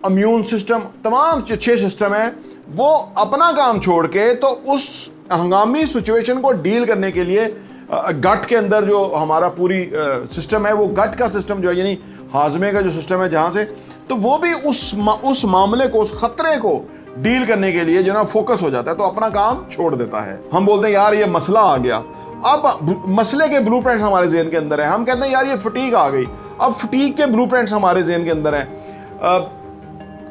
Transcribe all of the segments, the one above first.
Immune system, तमाम 6 system है, वो अपना काम छोड़ के तो उस हंगामी सिचुएशन को डील करने के लिए गट के अंदर जो हमारा पूरी सिस्टम है, वो गट का सिस्टम जो है, यानी हाजमे का जो सिस्टम है जहाँ से, तो वो भी उस मामले को, उस खतरे को डील करने के लिए जो ना फोकस हो जाता है, तो अपना काम छोड़ देता है। हम बोलते हैं यार ये मसला आ गया, अब मसले के ब्लूप्रिंट्स हमारे ज़हन के अंदर है। हम कहते हैं यार ये फटीग आ गई, अब फटीग के ब्लूप्रिंट्स हमारे ज़हन के अंदर है।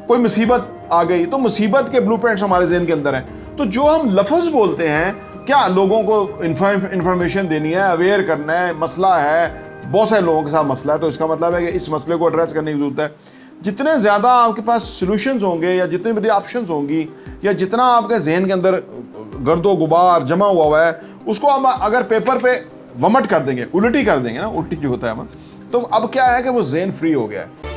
कोई मुसीबत आ गई तो मुसीबत के ब्लूप्रिंट्स हमारे ज़हन के अंदर हैं। तो जो हम लफ्ज़ बोलते हैं, क्या लोगों को इंफॉर्मेशन देनी है, अवेयर करना है, मसला है, बहुत सारे लोगों के साथ मसला है, तो इसका मतलब है कि इस मसले को एड्रेस करने की ज़रूरत है। जितने ज़्यादा आपके पास सॉल्यूशंस होंगे या जितनी बड़ी ऑप्शंस होंगी या जितना आपके जहन के अंदर गर्दो गुबार जमा हुआ है, उसको हम अगर पेपर पे वमट कर देंगे, उल्टी कर देंगे ना, उल्टी जो होता है, तो अब क्या है कि वो जहन फ्री हो गया है।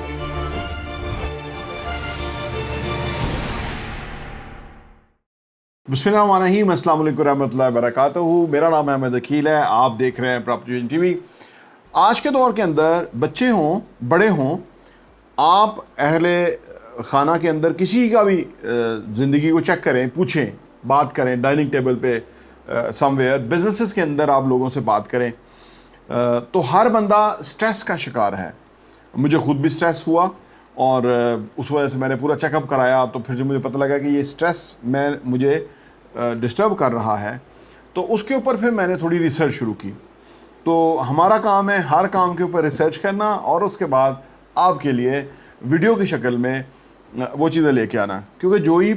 बिस्मिल्लाहिर्रहमानिर्रहीम, अस्सलाम वालेकुम रहमतुल्लाहि वबरकातुहू। मेरा नाम अहमद अकील है, आप देख रहे हैं प्रॉपर्टी टीवी। आज के दौर के अंदर बच्चे हों, बड़े हों, आप अहले खाना के अंदर किसी का भी ज़िंदगी को चेक करें, पूछें, बात करें, डाइनिंग टेबल पे, समवेयर, बिजनेसेस के अंदर आप लोगों से बात करें, तो हर बंदा स्ट्रेस का शिकार है। मुझे ख़ुद भी स्ट्रेस हुआ और उस वजह से मैंने पूरा चेकअप कराया, तो फिर जब मुझे पता लगा कि ये स्ट्रेस मुझे डिस्टर्ब कर रहा है, तो उसके ऊपर फिर मैंने थोड़ी रिसर्च शुरू की। तो हमारा काम है हर काम के ऊपर रिसर्च करना और उसके बाद आपके लिए वीडियो की शक्ल में वो चीज़ें लेके आना, क्योंकि जो ही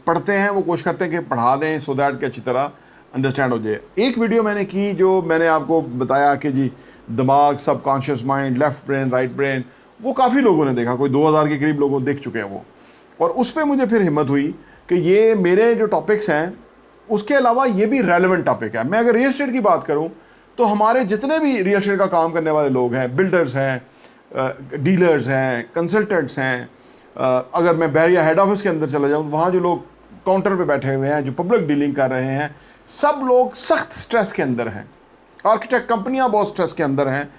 पढ़ते हैं वो कोशिश करते हैं कि पढ़ा दें सो दैट कि अच्छी तरह अंडरस्टैंड हो जाए। एक वीडियो मैंने की जो मैंने आपको बताया कि जी दिमाग, subconscious mind, left brain, right brain, वो काफ़ी लोगों ने देखा, कोई 2000 के करीब लोगों देख चुके हैं वो। और उस पर मुझे फिर हिम्मत हुई कि ये मेरे जो टॉपिक्स हैं उसके अलावा ये भी रेलेवेंट टॉपिक है। मैं अगर रियल एस्टेट की बात करूं तो हमारे जितने भी रियल एस्टेट का काम करने वाले लोग हैं, बिल्डर्स हैं, डीलर्स हैं, कंसल्टेंट्स हैं, अगर मैं बैरिया हेड ऑफिस के अंदर चला जाऊँ, वहाँ जो लोग काउंटर पे बैठे हुए हैं, जो पब्लिक डीलिंग कर रहे हैं, सब लोग सख्त स्ट्रेस के अंदर हैं। आर्किटेक्ट कंपनियाँ बहुत स्ट्रेस के अंदर हैं।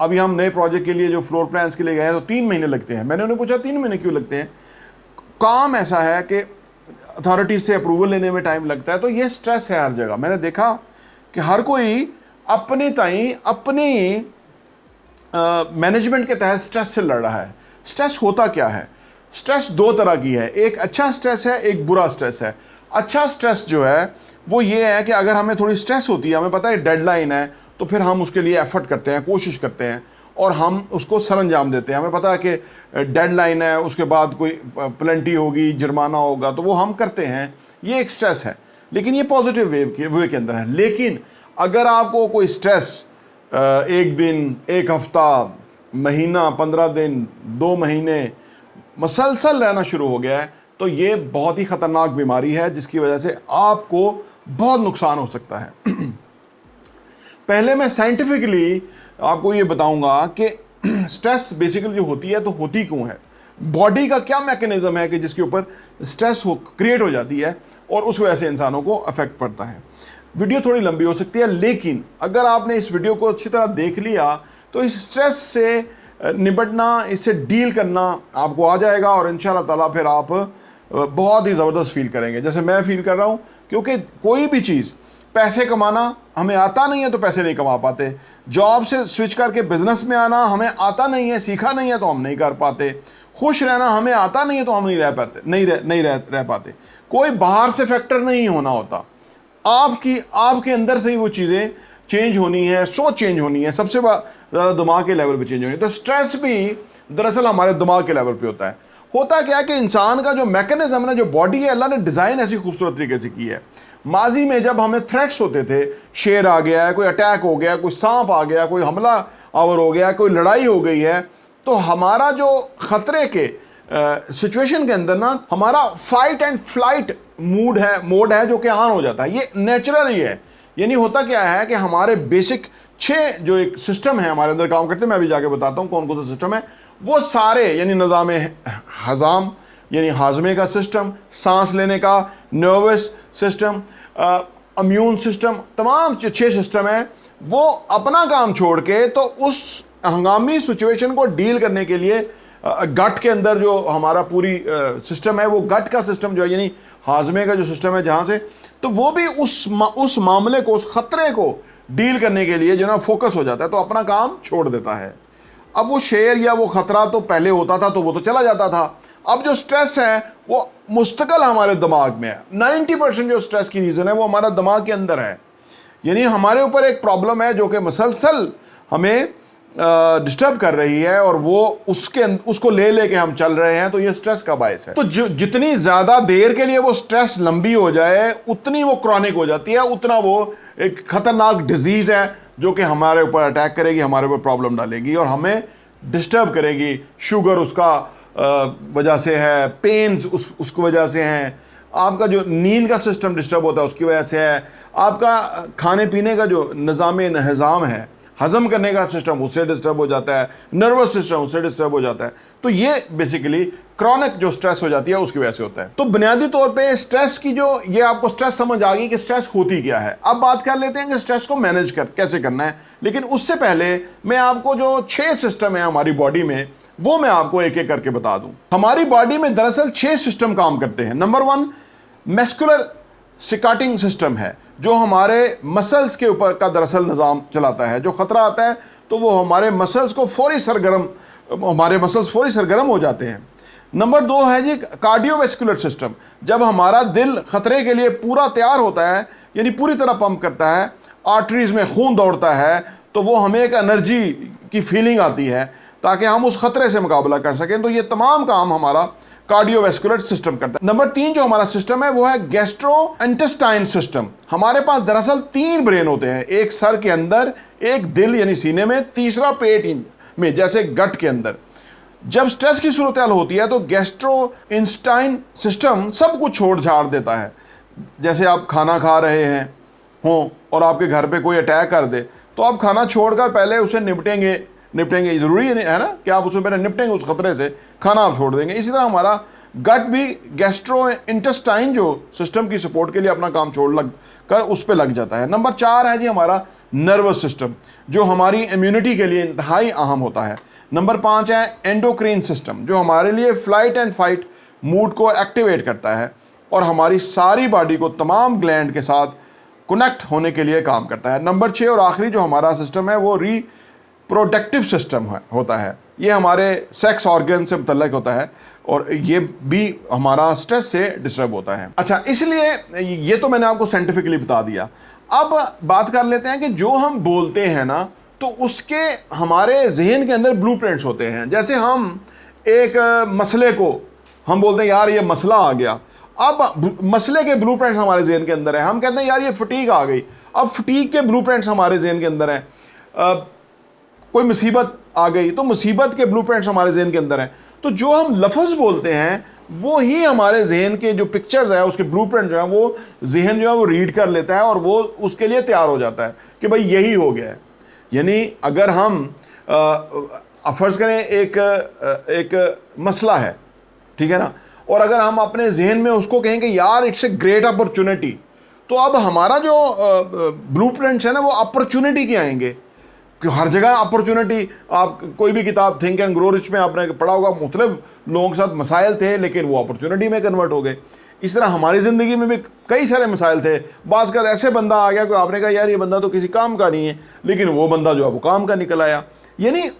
अभी हम नए प्रोजेक्ट के लिए जो फ्लोर प्लान्स के लिए गए हैं तो 3 महीने लगते हैं। मैंने उन्हें पूछा 3 महीने क्यों लगते हैं? काम ऐसा है कि अथॉरिटीज से अप्रूवल लेने में टाइम लगता है, तो ये स्ट्रेस है हर जगह। मैंने देखा कि हर कोई अपने ताई अपनी मैनेजमेंट के तहत स्ट्रेस से लड़ रहा है। स्ट्रेस होता क्या है? स्ट्रेस 2 तरह की है, एक अच्छा स्ट्रेस है, एक बुरा स्ट्रेस है। अच्छा स्ट्रेस जो है वो ये है कि अगर हमें थोड़ी स्ट्रेस होती है, हमें पता है डेडलाइन है, तो फिर हम उसके लिए एफर्ट करते हैं, कोशिश करते हैं और हम उसको सरअंजाम देते हैं। हमें पता है कि डेडलाइन है, उसके बाद कोई पेनल्टी होगी, जुर्माना होगा, तो वो हम करते हैं। ये एक स्ट्रेस है, लेकिन ये पॉजिटिव वे के अंदर है। लेकिन अगर आपको कोई स्ट्रेस 1 दिन, 1 हफ्ता, महीना, 15 दिन, 2 महीने मसलसल रहना शुरू हो गया है, तो ये बहुत ही ख़तरनाक बीमारी है जिसकी वजह से आपको बहुत नुकसान हो सकता है। पहले मैं साइंटिफिकली आपको ये बताऊंगा कि स्ट्रेस बेसिकली जो होती है तो होती क्यों है, बॉडी का क्या मैकेनिज्म है कि जिसके ऊपर स्ट्रेस क्रिएट हो जाती है और उस वजह से इंसानों को अफेक्ट पड़ता है। वीडियो थोड़ी लंबी हो सकती है, लेकिन अगर आपने इस वीडियो को अच्छी तरह देख लिया तो इस स्ट्रेस से निपटना, इससे डील करना आपको आ जाएगा और इंशाल्लाह ताला फिर आप बहुत ही ज़बरदस्त फील करेंगे, जैसे मैं फील कर रहा हूँ। क्योंकि कोई भी चीज़, पैसे कमाना हमें आता नहीं है तो पैसे नहीं कमा पाते। जॉब से स्विच करके बिजनेस में आना हमें आता नहीं है, सीखा नहीं है तो हम नहीं कर पाते। खुश रहना हमें आता नहीं है तो हम नहीं रह पाते, नहीं रह पाते। कोई बाहर से फैक्टर नहीं होना होता, आपके अंदर से ही वो चीज़ें चेंज होनी है, सोच चेंज होनी है, सबसे ज़्यादा दिमाग के लेवल पे चेंज होनी है। तो स्ट्रेस भी दरअसल हमारे दिमाग के लेवल पे होता है। होता क्या है कि इंसान का जो मैकेनिज्म है, जो बॉडी है, अल्लाह ने डिज़ाइन ऐसी खूबसूरत तरीके से की है। माजी में जब हमें थ्रेट्स होते थे, शेर आ गया है, कोई अटैक हो गया, कोई सांप आ गया, कोई हमला आवर हो गया, कोई लड़ाई हो गई है, तो हमारा जो ख़तरे के सिचुएशन के अंदर ना हमारा फाइट एंड फ्लाइट मोड है जो कि ऑन हो जाता है। ये नेचुरल ही है। यानी होता क्या है कि हमारे बेसिक 6 जो एक सिस्टम है हमारे अंदर काम करते हैं, मैं अभी जाके बताता हूँ कौन कौन सा सिस्टम है। वो सारे यानी निज़ाम हज़ाम यानी हाजमे का सिस्टम, सांस लेने का, नर्वस सिस्टम, इम्यून सिस्टम, तमाम 6 सिस्टम है, वो अपना काम छोड़ के तो उस हंगामी सिचुएशन को डील करने के लिए गट के अंदर जो हमारा पूरी सिस्टम है, वो गट का सिस्टम जो है, यानी हाजमे का जो सिस्टम है जहाँ से, तो वो भी उस मामले को, उस खतरे को डील करने के लिए जो ना फोकस हो जाता है, तो अपना काम छोड़ देता है। अब वो शेर या वो खतरा तो पहले होता था तो वो तो चला जाता था, अब जो स्ट्रेस है वो मुस्तकिल हमारे दिमाग में है। 90% जो स्ट्रेस की रीज़न है वो हमारा दिमाग के अंदर है, यानी हमारे ऊपर एक प्रॉब्लम है जो कि मुसलसल हमें डिस्टर्ब कर रही है, और वो उसको ले लेके हम चल रहे हैं, तो ये स्ट्रेस का बायस है। तो जितनी ज़्यादा देर के लिए वो स्ट्रेस लंबी हो जाए, उतनी वो क्रॉनिक हो जाती है, उतना वो एक खतरनाक डिजीज़ है जो कि हमारे ऊपर अटैक करेगी, हमारे ऊपर प्रॉब्लम डालेगी और हमें डिस्टर्ब करेगी। शुगर उसका वजह से है, पेन्स उसकी वजह से हैं, आपका जो नींद का सिस्टम डिस्टर्ब होता है उसकी वजह से है, आपका खाने पीने का जो निज़ाम है, हजम करने का सिस्टम उससे डिस्टर्ब हो जाता है, नर्वस सिस्टम उससे डिस्टर्ब हो जाता है। तो ये बेसिकली क्रॉनिक जो स्ट्रेस हो जाती है उसकी वजह से होता है। तो बुनियादी तौर पे स्ट्रेस की जो, ये आपको स्ट्रेस समझ आ गई कि स्ट्रेस होती क्या है। अब बात कर लेते हैं कि स्ट्रेस को मैनेज कैसे करना है, लेकिन उससे पहले मैं आपको जो 6 सिस्टम है हमारी बॉडी में, वो मैं आपको एक एक करके बता दूं। हमारी बॉडी में दरअसल 6 सिस्टम काम करते हैं। नंबर 1 मस्कुलर सिकाटिंग सिस्टम है, जो हमारे मसल्स के ऊपर का दरअसल निज़ाम चलाता है। जो ख़तरा आता है तो वो हमारे मसल्स फौरी सरगर्म हो जाते हैं। नंबर 2 है जी कार्डियोवैस्कुलर सिस्टम, जब हमारा दिल ख़तरे के लिए पूरा तैयार होता है, यानी पूरी तरह पंप करता है, आर्टरीज़ में खून दौड़ता है, तो वो हमें एक एनर्जी की फीलिंग आती है ताकि हम उस ख़तरे से मुकाबला कर सकें। तो ये तमाम काम हमारा कार्डियोवैस्कुलर सिस्टम करता है। नंबर 3 जो हमारा सिस्टम है वो है गैस्ट्रोइंटेस्टाइन सिस्टम। हमारे पास दरअसल 3 ब्रेन होते हैं, एक सर के अंदर, एक दिल यानी सीने में, तीसरा पेट में जैसे गट के अंदर। जब स्ट्रेस की सूरत हाल होती है तो गैस्ट्रोइंटेस्टाइन सिस्टम सब कुछ छोड़ छाड़ देता है। जैसे आप खाना खा रहे हैं हों और आपके घर पे कोई अटैक कर दे, तो आप खाना छोड़कर पहले उसे निपटेंगे, ज़रूरी है ना कि आप उसमें पहले निपटेंगे उस खतरे से, खाना आप छोड़ देंगे। इसी तरह हमारा गट भी गैस्ट्रोइंटेस्टाइन जो सिस्टम की सपोर्ट के लिए अपना काम छोड़ कर उस पर लग जाता है। नंबर 4 है जी हमारा नर्वस सिस्टम, जो हमारी इम्यूनिटी के लिए इंतहाई अहम होता है। नंबर 5 है एंडोक्रीन सिस्टम, जो हमारे लिए फ्लाइट एंड फाइट मूड को एक्टिवेट करता है और हमारी सारी बॉडी को तमाम ग्लैंड के साथ कनेक्ट होने के लिए काम करता है। नंबर 6 और आखिरी जो हमारा सिस्टम है वो रिप्रोडक्टिव सिस्टम होता है। ये हमारे सेक्स ऑर्गन से मुतल्लिक होता है और ये भी हमारा स्ट्रेस से डिस्टर्ब होता है। अच्छा, इसलिए ये तो मैंने आपको साइंटिफिकली बता दिया। अब बात कर लेते हैं कि जो हम बोलते हैं ना, तो उसके हमारे जहन के अंदर ब्लूप्रिंट्स होते हैं। जैसे हम एक मसले को हम बोलते हैं यार ये मसला आ गया, अब मसले के ब्लूप्रिंट्स हमारे जहन के अंदर है। हम कहते हैं यार ये फटीग आ गई, अब फटीग के ब्लूप्रिंट्स हमारे जहन के अंदर हैं। कोई मुसीबत आ गई तो मुसीबत के ब्लूप्रिंट्स हमारे जहन के अंदर हैं। तो जो हम लफ्ज़ बोलते हैं वो ही हमारे जहन के जो पिक्चर्स है, उसके ब्लूप्रिंट जो है वो जहन जो है वो रीड कर लेता है और वो उसके लिए तैयार हो जाता है कि भाई यही हो गया है। यानी अगर हम फ़र्ज़ करें एक मसला है, ठीक है ना, और अगर हम अपने जहन में उसको कहें कि यार इट्स ए ग्रेट अपॉर्चुनिटी, तो अब हमारा जो ब्लूप्रिंट्स है ना वो अपॉर्चुनिटी के आएंगे कि हर जगह अपॉर्चुनिटी। आप कोई भी किताब थिंक एंड ग्रो रिच में आपने पढ़ा होगा, मुख्तलिफ लोगों के साथ मसाइल थे लेकिन वो अपॉर्चुनिटी में कन्वर्ट हो गए। इस तरह हमारी ज़िंदगी में भी कई सारे मसाइल थे। बाज़ का ऐसे बंदा आ गया कि आपने कहा यार ये बंदा तो किसी काम का नहीं है, लेकिन वो बंदा जो है वो काम का निकल आया। यानी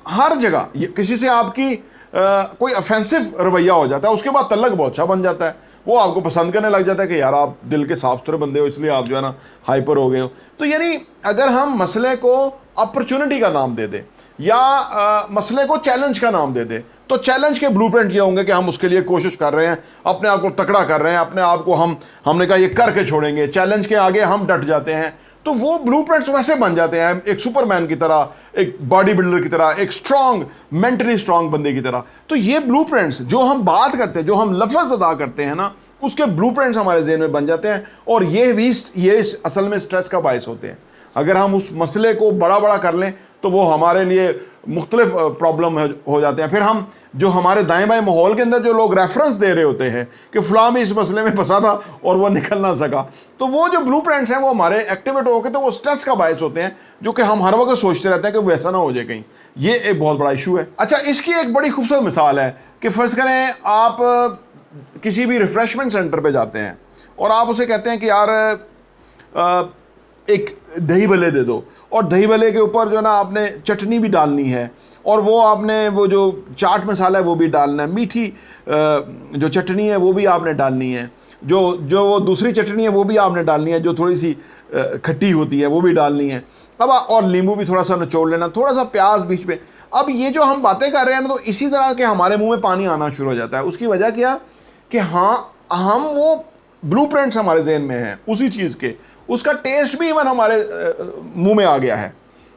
हर जगह किसी से आपकी कोई ऑफेंसिव रवैया हो जाता है, उसके बाद तल्लक बहुत अच्छा बन जाता है, वो आपको पसंद करने लग जाता है कि यार आप दिल के साफ सुथरे बंदे हो, इसलिए आप जो है ना हाइपर हो गए हो। तो यानी अगर हम मसले को अपॉर्चुनिटी का नाम दे दें या मसले को चैलेंज का नाम दे दें, तो चैलेंज के ब्लूप्रिंट ये होंगे कि हम उसके लिए कोशिश कर रहे हैं, अपने आप को तकड़ा कर रहे हैं, अपने आप को हमने कहा ये करके छोड़ेंगे, चैलेंज के आगे हम डट जाते हैं। तो वो ब्लूप्रिंट्स वैसे बन जाते हैं, एक सुपरमैन की तरह, एक बॉडी बिल्डर की तरह, एक स्ट्रांग मेंटली स्ट्रांग बंदे की तरह। तो ये ब्लूप्रिंट्स जो हम बात करते हैं, जो हम लफ्ज़ अदा करते हैं ना, उसके ब्लूप्रिंट्स हमारे जहन में बन जाते हैं और ये असल में स्ट्रेस का बायस होते हैं। अगर हम उस मसले को बड़ा बड़ा कर लें तो वो हमारे लिए मुख्तलिफ प्रॉब्लम हो जाते हैं। फिर हम जो हमारे दाएं बाएं माहौल के अंदर जो लोग रेफरेंस दे रहे होते हैं कि फ़लाँ में इस मसले में फंसा था और वो निकल ना सका, तो वो जो ब्लूप्रिंट्स हैं वो हमारे एक्टिवेट होकर तो वो स्ट्रेस का बायस होते हैं, जो कि हम हर वक्त सोचते रहते हैं कि वो ऐसा ना हो जाए कहीं। ये एक बहुत बड़ा इशू है। अच्छा, इसकी एक बड़ी खूबसूरत मिसाल है कि फ़र्ज़ करें आप किसी भी रिफ़्रेशमेंट सेंटर पर जाते हैं और आप उसे कहते हैं कि यार एक दही भल्ले दे दो, और दही भल्ले के ऊपर जो ना आपने चटनी भी डालनी है, और वो आपने वो जो चाट मसाला है वो भी डालना है, मीठी जो चटनी है वो भी आपने डालनी है, जो वो दूसरी चटनी है वो भी आपने डालनी है, जो थोड़ी सी खट्टी होती है वो भी डालनी है। अब और नींबू भी थोड़ा सा निचोड़ लेना, थोड़ा सा प्याज बीच में। अब ये जो हम बातें कर रहे हैं ना, तो इसी तरह के हमारे मुंह में पानी आना शुरू हो जाता है। उसकी वजह क्या कि हाँ, हम वो ब्लूप्रिंट्स हमारे जहन में हैं उसी चीज़ के, उसका टेस्ट भी इवन हमारे मुंह में आ गया है।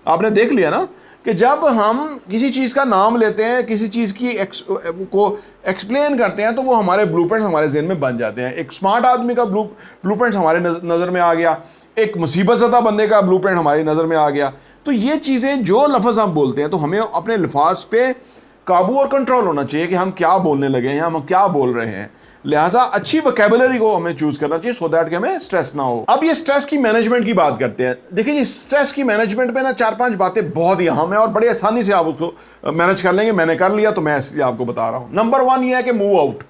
आपने देख लिया ना कि जब हम किसी चीज़ का नाम लेते हैं, किसी चीज़ की को एक्सप्लेन करते हैं, तो वो हमारे ब्लूप्रिंट्स हमारे जहन में बन जाते हैं। एक स्मार्ट आदमी का ब्लूप्रिंट हमारे नज़र में आ गया, एक मुसीबत ज़दा बंदे का ब्लूप्रिंट हमारी नज़र में आ गया। तो ये चीज़ें, जो लफ्ज़ हम बोलते हैं, तो हमें अपने अल्फाज पे काबू और कंट्रोल होना चाहिए कि हम क्या बोलने लगे हैं, हम क्या बोल रहे हैं। लिहाजा अच्छी वोकैबुलरी को हमें चूज करना चाहिए सो दैट कि हमें स्ट्रेस ना हो। अब ये स्ट्रेस की मैनेजमेंट की बात करते हैं। देखिए जी, स्ट्रेस की मैनेजमेंट में ना 4-5 बातें बहुत ही अहम है और बड़ी आसानी से आप उसको मैनेज कर लेंगे। मैंने कर लिया तो मैं आपको बता रहा हूं। नंबर 1 ये है कि मूव आउट।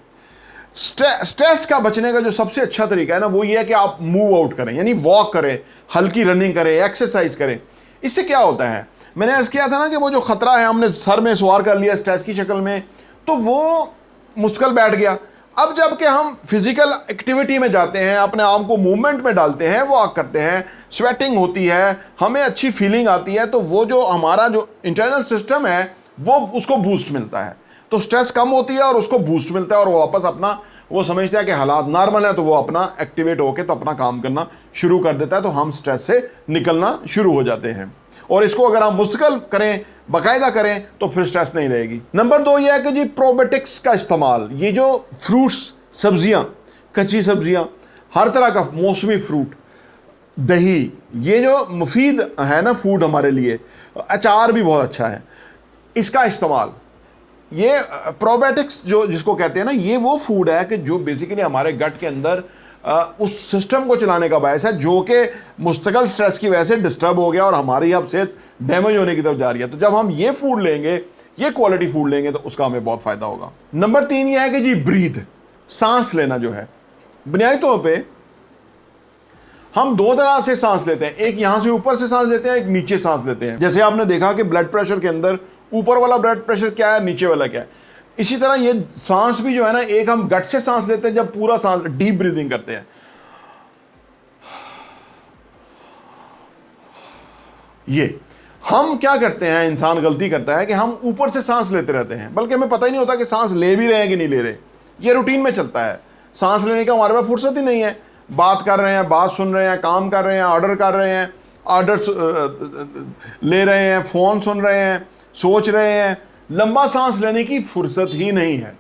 स्ट्रेस का बचने का जो सबसे अच्छा तरीका है ना, वो ये है कि आप मूव आउट करें, यानी वॉक करें, हल्की रनिंग करें, एक्सरसाइज करें। इससे क्या होता है, मैंने अर्ज किया था ना कि वो जो खतरा है हमने सर में सवार कर लिया स्ट्रेस की शक्ल में, तो वो मुश्किल बैठ गया। अब जब कि हम फिजिकल एक्टिविटी में जाते हैं, अपने आप को मूवमेंट में डालते हैं, वॉक करते हैं, स्वेटिंग होती है, हमें अच्छी फीलिंग आती है, तो वो जो हमारा जो इंटरनल सिस्टम है वो उसको बूस्ट मिलता है, तो स्ट्रेस कम होती है और उसको बूस्ट मिलता है, और वो वापस अपना वो समझता है कि हालात नॉर्मल है, तो वो अपना एक्टिवेट होकर तो अपना काम करना शुरू कर देता है। तो हम स्ट्रेस से निकलना शुरू हो जाते हैं, और इसको अगर हम मुस्तकिल करें, बाकायदा करें, तो फिर स्ट्रेस नहीं रहेगी। नंबर 2 ये है कि जी प्रोबायोटिक्स का इस्तेमाल। ये जो फ्रूट्स, सब्जियां, कच्ची सब्जियां, हर तरह का मौसमी फ्रूट, दही, ये जो मुफीद है ना फूड हमारे लिए, अचार भी बहुत अच्छा है, इसका इस्तेमाल, ये प्रोबायोटिक्स जो जिसको कहते हैं ना, ये वो फूड है कि जो बेसिकली हमारे गट के अंदर उस सिस्टम को चलाने का बायस है जो कि मुस्तकिल स्ट्रेस की वजह से डिस्टर्ब हो गया और हमारी अब सेहत डैमेज होने की तरफ जा रही है। तो जब हम ये फूड लेंगे, ये क्वालिटी फूड लेंगे, तो उसका हमें बहुत फायदा होगा। नंबर 3 ये है कि जी ब्रीथ, सांस लेना जो है, बुनियादी तौर पे हम 2 तरह से सांस लेते हैं। एक यहां से ऊपर से सांस लेते हैं, एक नीचे सांस लेते हैं। जैसे आपने देखा कि ब्लड प्रेशर के अंदर ऊपर वाला ब्लड प्रेशर क्या है, नीचे वाला क्या है, इसी तरह ये सांस भी जो है ना, एक हम गट से सांस लेते हैं जब पूरा सांस डीप ब्रीदिंग करते हैं। ये हम क्या करते हैं, इंसान गलती करता है कि हम ऊपर से सांस लेते रहते हैं, बल्कि हमें पता ही नहीं होता कि सांस ले भी रहे हैं कि नहीं ले रहे। ये रूटीन में चलता है, सांस लेने का हमारे पास फुर्सत ही नहीं है। बात कर रहे हैं, बात सुन रहे हैं, काम कर रहे हैं, ऑर्डर कर रहे हैं, ऑर्डर ले रहे हैं, फ़ोन सुन रहे हैं, सोच रहे हैं, लंबा सांस लेने की फुर्सत ही नहीं है।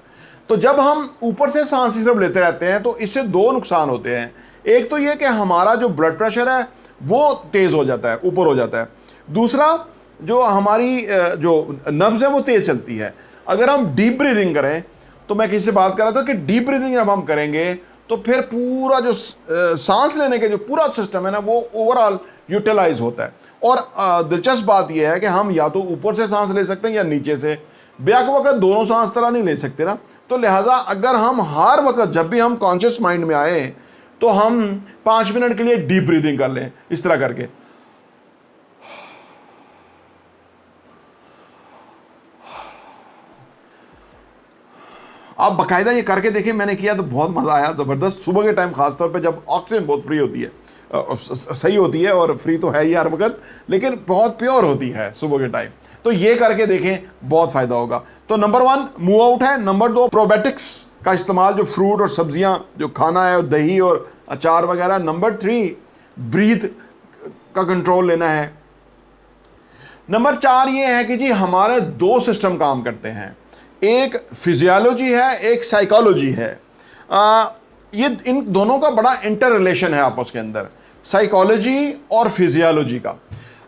तो जब हम ऊपर से सांस सिर्फ लेते रहते हैं, तो इससे 2 नुकसान होते हैं। एक तो ये कि हमारा जो ब्लड प्रेशर है वो तेज़ हो जाता है, ऊपर हो जाता है। दूसरा, जो हमारी जो नब्ज़ है वो तेज़ चलती है। अगर हम डीप ब्रीदिंग करें, तो मैं किसी से बात कर रहा था कि डीप ब्रीदिंग जब हम करेंगे तो फिर पूरा जो सांस लेने के जो पूरा सिस्टम है ना, वो ओवरऑल यूटिलाइज होता है। और दिलचस्प बात यह है कि हम या तो ऊपर से सांस ले सकते हैं या नीचे से, बेक वक्त दोनों सांस तरह नहीं ले सकते ना। तो लिहाजा अगर हम हर वक्त जब भी हम कॉन्शियस माइंड में आए, तो हम 5 मिनट के लिए डीप ब्रीदिंग कर लें, इस तरह करके। आप बाकायदा ये करके देखें, मैंने किया तो बहुत मज़ा आया, ज़बरदस्त। सुबह के टाइम खासतौर पे जब ऑक्सीजन बहुत फ्री होती है, सही होती है, और फ्री तो है ही हर वक्त, लेकिन बहुत प्योर होती है सुबह के टाइम। तो ये करके देखें, बहुत फ़ायदा होगा। तो नंबर 1 मूव आउट है। नंबर 2 प्रोबायोटिक्स का इस्तेमाल, जो फ्रूट और सब्जियां जो खाना है, और दही और अचार वगैरह। नंबर 3 ब्रीथ का कंट्रोल लेना है। नंबर 4 ये है कि जी हमारे 2 सिस्टम काम करते हैं, एक फिजियोलॉजी है, एक साइकोलॉजी है। ये इन दोनों का बड़ा इंटर रिलेशन है आपस के अंदर, साइकोलॉजी और फिजियोलॉजी का।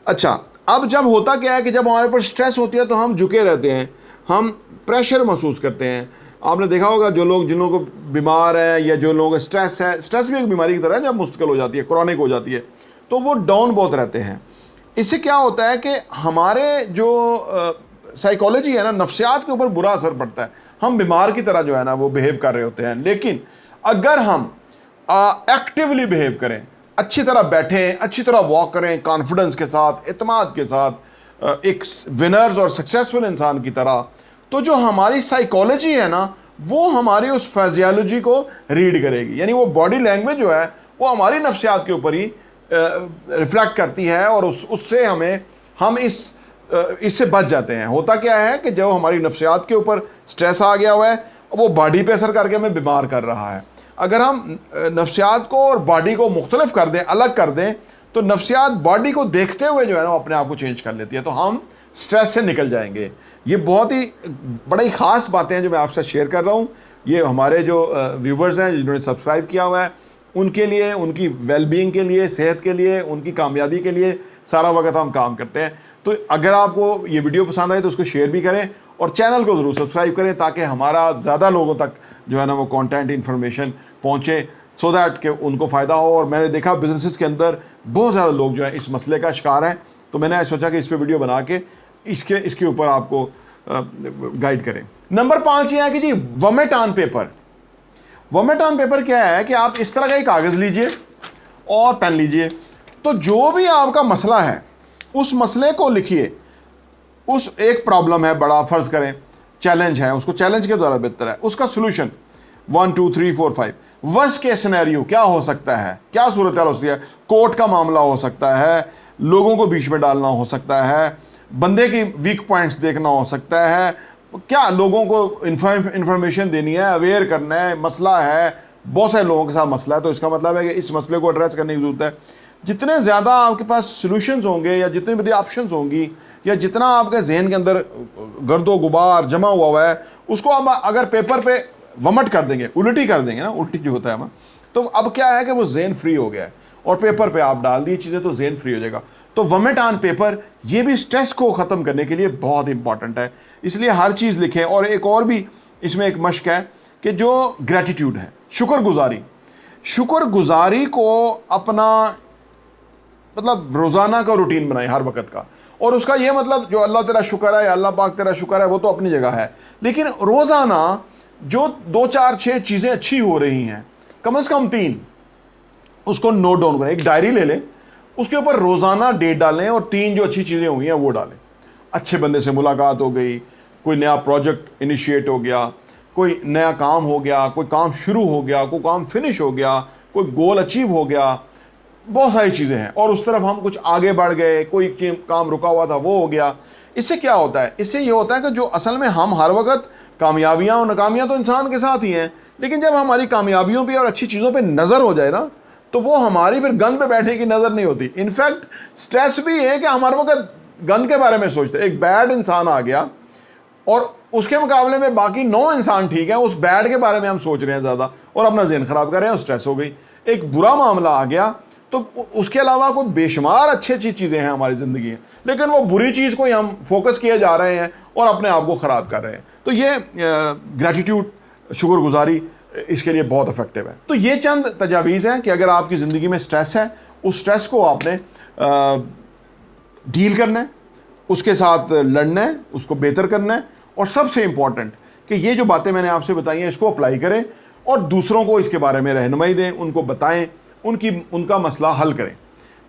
अच्छा, अब जब होता क्या है कि जब हमारे ऊपर स्ट्रेस होती है तो हम झुके रहते हैं, हम प्रेशर महसूस करते हैं। आपने देखा होगा जो लोग, जिन लोगों को बीमार है या जो लोग स्ट्रेस है, स्ट्रेस भी एक बीमारी की तरह है, जब मुश्किल हो जाती है, क्रॉनिक हो जाती है, तो वो डाउन बहुत रहते हैं। इससे क्या होता है कि हमारे जो साइकोलॉजी है ना, नफ्सियात के ऊपर बुरा असर पड़ता है। हम बीमार की तरह जो है ना वो बिहेव कर रहे होते हैं। लेकिन अगर हम एक्टिवली बिहेव करें, अच्छी तरह बैठें, अच्छी तरह वॉक करें, कॉन्फिडेंस के साथ, इत्मीनान के साथ, एक विनर्स और सक्सेसफुल इंसान की तरह, तो जो हमारी साइकोलॉजी है ना वो हमारी उस फिजियोलॉजी को रीड करेगी। यानी वो बॉडी लैंग्वेज जो है वो हमारी नफ्सियात के ऊपर ही रिफ्लेक्ट करती है और उससे हम इससे बच जाते हैं। होता क्या है कि जब हमारी नफ्सियात के ऊपर स्ट्रेस आ गया हुआ है, वो बॉडी पे असर करके हमें बीमार कर रहा है। अगर हम नफ्सियात को और बॉडी को मुख्तलिफ कर दें, अलग कर दें, तो नफ्सियात बॉडी को देखते हुए जो है ना अपने आप को चेंज कर लेती है, तो हम स्ट्रेस से निकल जाएंगे। ये बहुत ही बड़ी ख़ास बातें हैं जो मैं आपसे शेयर कर रहा हूँ। ये हमारे जो व्यूवर्स हैं जिन्होंने सब्सक्राइब किया हुआ है, उनके लिए, उनकी वेलबींग के लिए, सेहत के लिए, उनकी कामयाबी के लिए सारा वक्त हम काम करते हैं। तो अगर आपको ये वीडियो पसंद आए तो उसको शेयर भी करें और चैनल को ज़रूर सब्सक्राइब करें, ताकि हमारा ज़्यादा लोगों तक जो है ना वो कंटेंट इन्फॉर्मेशन पहुँचे, सो दैट कि उनको फ़ायदा हो। और मैंने देखा बिजनेसेस के अंदर बहुत ज़्यादा लोग जो है इस मसले का शिकार हैं, तो मैंने सोचा कि इस पर वीडियो बना के इसके ऊपर आपको गाइड करें। नंबर 5 ये है कि जी vomit on paper. Vomit on paper क्या है कि आप इस तरह का एक कागज़ लीजिए और पेन लीजिए, तो जो भी आपका मसला है उस मसले को लिखिए। उस एक प्रॉब्लम है, बड़ा फ़र्ज़ करें चैलेंज है, उसको चैलेंज के द्वारा बेहतर है, उसका सोल्यूशन 1 2 3 4 5। वर्स्ट केस सिनेरियो क्या हो सकता है, क्या सूरत हाल हो सकती है, कोर्ट का मामला हो सकता है, लोगों को बीच में डालना हो सकता है, बंदे की वीक पॉइंट्स देखना हो सकता है, क्या लोगों को इन्फॉर्मेशन देनी है, अवेयर करना है, मसला है, बहुत सारे लोगों के साथ मसला है। तो इसका मतलब है कि इस मसले को एड्रेस करने की ज़रूरत है। जितने ज़्यादा आपके पास सॉल्यूशंस होंगे या जितनी बड़ी ऑप्शंस होंगी या जितना आपके जहन के अंदर गर्दो गुबार जमा हुआ है, उसको आप अगर पेपर पे वमट कर देंगे, उल्टी कर देंगे ना, उल्टी जो होता है ना, तो अब क्या है कि वो जहन फ्री हो गया है और पेपर पे आप डाल दी चीज़ें तो जहन फ्री हो जाएगा। तो वमिट ऑन पेपर ये भी स्ट्रेस को ख़त्म करने के लिए बहुत इंपॉर्टेंट है, इसलिए हर चीज़ लिखें। और एक और भी इसमें एक मश्क है कि जो ग्रैटिट्यूड है, शुक्रगुजारी को अपना मतलब रोज़ाना का रूटीन बनाएं हर वक्त का। और उसका ये मतलब जो अल्लाह तेरा शुक्र है या अल्लाह पाक तेरा शुक्र है वो तो अपनी जगह है, लेकिन रोज़ाना जो 2 4 6 चीज़ें अच्छी हो रही हैं, कम से कम 3 उसको नोट डाउन करें। एक डायरी ले लें, उसके ऊपर रोज़ाना डेट डालें और 3 जो अच्छी चीज़ें हुई हैं वो डालें। अच्छे बंदे से मुलाकात हो गई, कोई नया प्रोजेक्ट इनिशिएट हो गया, कोई नया काम हो गया, कोई काम शुरू हो गया, कोई काम फिनिश हो गया, कोई गोल अचीव हो गया, बहुत सारी चीज़ें हैं और उस तरफ हम कुछ आगे बढ़ गए, कोई काम रुका हुआ था वो हो गया। इससे क्या होता है, इससे ये होता है कि जो असल में हम हर वक्त कामयाबियाँ और नाकामियाँ तो इंसान के साथ ही हैं, लेकिन जब हमारी कामयाबियों पे और अच्छी चीज़ों पे नज़र हो जाए ना, तो वो हमारी फिर गंद पे बैठने की नज़र नहीं होती। इनफैक्ट स्ट्रेस भी है कि हमारे वक्त गंद के बारे में सोचते हैं। एक बैड इंसान आ गया और उसके मुकाबले में बाकी 9 इंसान ठीक है, उस बैड के बारे में हम सोच रहे हैं ज़्यादा और अपना जहन ख़राब कर रहे हैं और स्ट्रेस हो गई। एक बुरा मामला आ गया तो उसके अलावा कोई बेशुमार अच्छी चीज़ें हैं हमारी ज़िंदगी में, लेकिन वो बुरी चीज़ को ही हम फोकस किए जा रहे हैं और अपने आप को ख़राब कर रहे हैं। तो ये ग्रैटिट्यूड, शुक्रगुजारी इसके लिए बहुत इफेक्टिव है। तो ये चंद तजावीज़ हैं कि अगर आपकी ज़िंदगी में स्ट्रेस है, उस स्ट्रेस को आपने डील करना है, उसके साथ लड़ना है, उसको बेहतर करना है और सबसे इम्पॉर्टेंट कि ये जो बातें मैंने आपसे बताई हैं इसको अप्लाई करें और दूसरों को इसके बारे में रहनुमाई दें, उनको बताएं, उनका मसला हल करें।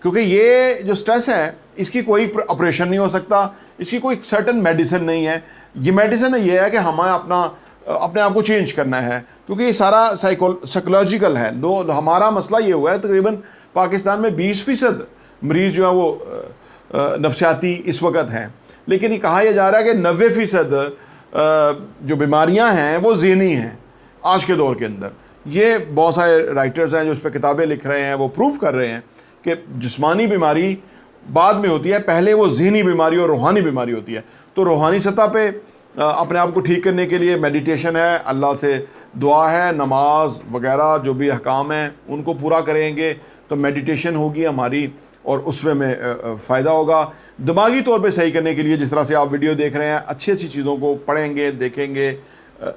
क्योंकि ये जो स्ट्रेस है इसकी कोई ऑपरेशन नहीं हो सकता, इसकी कोई सर्टन मेडिसिन नहीं है। ये मेडिसिन ये है कि हमें अपने आप को चेंज करना है, क्योंकि ये सारा साइकोलॉजिकल है। हमारा मसला ये हुआ है, तकरीबन पाकिस्तान में 20% मरीज़ जो है वो नफसियाती इस वक्त हैं, लेकिन ये कहा यह जा रहा है कि 90% जो बीमारियां हैं वो ज़हनी हैं आज के दौर के अंदर। ये बहुत सारे राइटर्स हैं जो उस पर किताबें लिख रहे हैं, वो प्रूव कर रहे हैं कि जिस्मानी बीमारी बाद में होती है, पहले वो ज़हनी बीमारी और रूहानी बीमारी होती है। तो रूहानी सतह पे अपने आप को ठीक करने के लिए मेडिटेशन है, अल्लाह से दुआ है, नमाज वगैरह जो भी अहकाम हैं उनको पूरा करेंगे तो मेडिटेशन होगी हमारी और उसमें में फ़ायदा होगा। दिमागी तौर पे सही करने के लिए जिस तरह से आप वीडियो देख रहे हैं, अच्छी अच्छी चीज़ों को पढ़ेंगे, देखेंगे,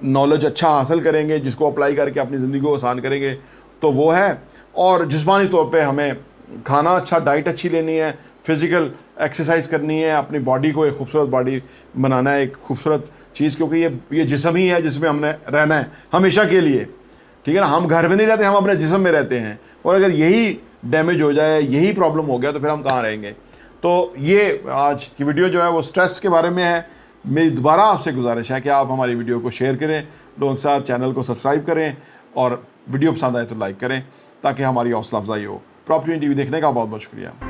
नॉलेज अच्छा हासिल करेंगे, जिसको अप्लाई करके अपनी ज़िंदगी को आसान करेंगे तो वो है। और जिस्मानी तौर पे हमें खाना अच्छा, डाइट अच्छी लेनी है, फ़िज़िकल एक्सरसाइज करनी है, अपनी बॉडी को एक खूबसूरत बॉडी बनाना है, एक खूबसूरत चीज़, क्योंकि ये जिस्म ही है जिसमें हमने रहना है हमेशा के लिए, ठीक है ना। हम घर में नहीं रहते, हम अपने जिस्म में रहते हैं, और अगर यही डैमेज हो जाए, यही प्रॉब्लम हो गया तो फिर हम कहाँ रहेंगे। तो ये आज की वीडियो जो है वो स्ट्रेस के बारे में है। मेरी दोबारा आपसे गुजारिश है कि आप हमारी वीडियो को शेयर करें लोगों के साथ, चैनल को सब्सक्राइब करें और वीडियो पसंद आए तो लाइक करें ताकि हमारी हौसला अफजाई हो। प्रॉपर्टी टीवी देखने का बहुत बहुत शुक्रिया।